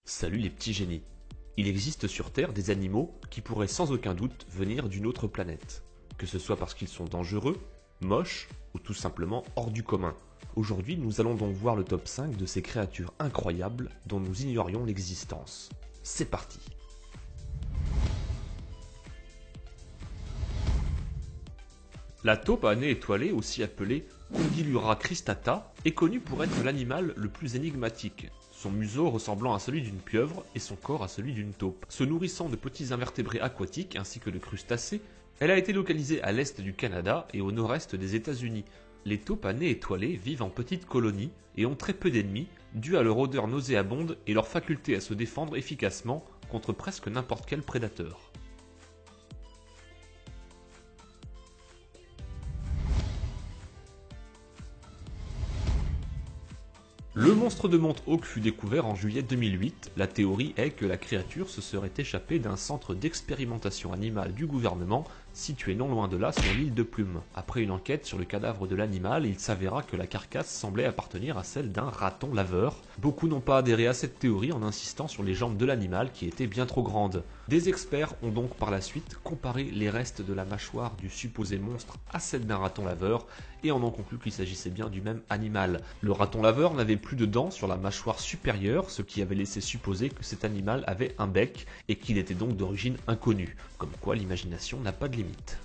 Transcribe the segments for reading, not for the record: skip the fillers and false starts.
Salut les petits génies. Il existe sur Terre des animaux qui pourraient sans aucun doute venir d'une autre planète. Que ce soit parce qu'ils sont dangereux, moches ou tout simplement hors du commun. Aujourd'hui, nous allons donc voir le top 5 de ces créatures incroyables dont nous ignorions l'existence. C'est parti. La taupe à nez étoilé, aussi appelée Condylura cristata, est connue pour être l'animal le plus énigmatique. Son museau ressemblant à celui d'une pieuvre et son corps à celui d'une taupe. Se nourrissant de petits invertébrés aquatiques ainsi que de crustacés, elle a été localisée à l'est du Canada et au nord-est des États-Unis. Les taupes à nez étoilé vivent en petites colonies et ont très peu d'ennemis, dû à leur odeur nauséabonde et leur faculté à se défendre efficacement contre presque n'importe quel prédateur. Le monstre de Montauk fut découvert en juillet 2008. La théorie est que la créature se serait échappée d'un centre d'expérimentation animale du gouvernement situé non loin de là sur l'île de Plume. Après une enquête sur le cadavre de l'animal, il s'avéra que la carcasse semblait appartenir à celle d'un raton laveur. Beaucoup n'ont pas adhéré à cette théorie en insistant sur les jambes de l'animal qui étaient bien trop grandes. Des experts ont donc par la suite comparé les restes de la mâchoire du supposé monstre à celle d'un raton laveur et en ont conclu qu'il s'agissait bien du même animal. Le raton laveur n'avait plus de dents sur la mâchoire supérieure, ce qui avait laissé supposer que cet animal avait un bec et qu'il était donc d'origine inconnue. Comme quoi l'imagination n'a pas de limite.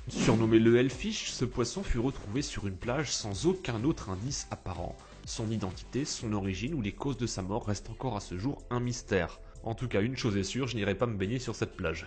Surnommé le Hellfish, ce poisson fut retrouvé sur une plage sans aucun autre indice apparent. Son identité, son origine ou les causes de sa mort restent encore à ce jour un mystère. En tout cas, une chose est sûre, je n'irai pas me baigner sur cette plage.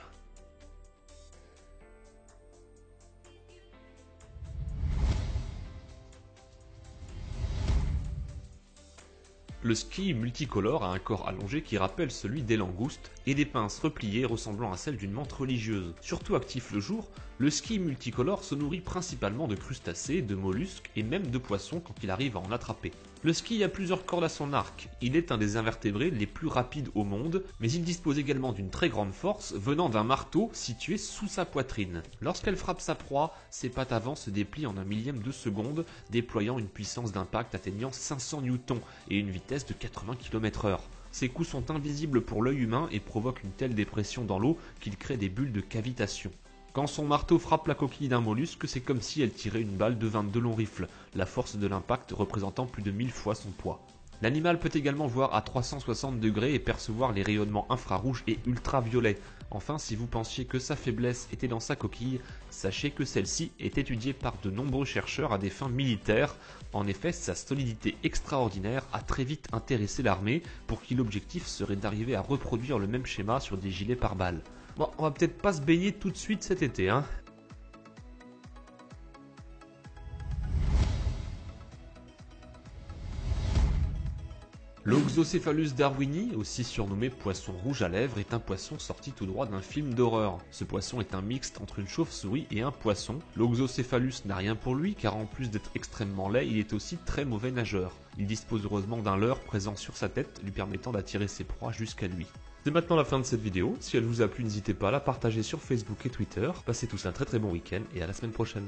Le squille multicolore a un corps allongé qui rappelle celui des langoustes et des pinces repliées ressemblant à celles d'une menthe religieuse. Surtout actif le jour, le squille multicolore se nourrit principalement de crustacés, de mollusques et même de poissons quand il arrive à en attraper. Le squille a plusieurs cordes à son arc, il est un des invertébrés les plus rapides au monde, mais il dispose également d'une très grande force venant d'un marteau situé sous sa poitrine. Lorsqu'elle frappe sa proie, ses pattes avant se déplient en un millième de seconde, déployant une puissance d'impact atteignant 500 newtons et une vitesse de 80 km/h. Ces coups sont invisibles pour l'œil humain et provoquent une telle dépression dans l'eau qu'il crée des bulles de cavitation. Quand son marteau frappe la coquille d'un mollusque, c'est comme si elle tirait une balle de 22 longs rifles, la force de l'impact représentant plus de 1000 fois son poids. L'animal peut également voir à 360 degrés et percevoir les rayonnements infrarouges et ultraviolets. Enfin, si vous pensiez que sa faiblesse était dans sa coquille, sachez que celle-ci est étudiée par de nombreux chercheurs à des fins militaires. En effet, sa solidité extraordinaire a très vite intéressé l'armée, pour qui l'objectif serait d'arriver à reproduire le même schéma sur des gilets pare-balles. Bon, on va peut-être pas se baigner tout de suite cet été, hein. L'Oxocephalus darwini, aussi surnommé poisson rouge à lèvres, est un poisson sorti tout droit d'un film d'horreur. Ce poisson est un mixte entre une chauve-souris et un poisson. L'Oxocephalus n'a rien pour lui car en plus d'être extrêmement laid, il est aussi très mauvais nageur. Il dispose heureusement d'un leurre présent sur sa tête, lui permettant d'attirer ses proies jusqu'à lui. C'est maintenant la fin de cette vidéo. Si elle vous a plu, n'hésitez pas à la partager sur Facebook et Twitter. Passez tous un très bon week-end et à la semaine prochaine.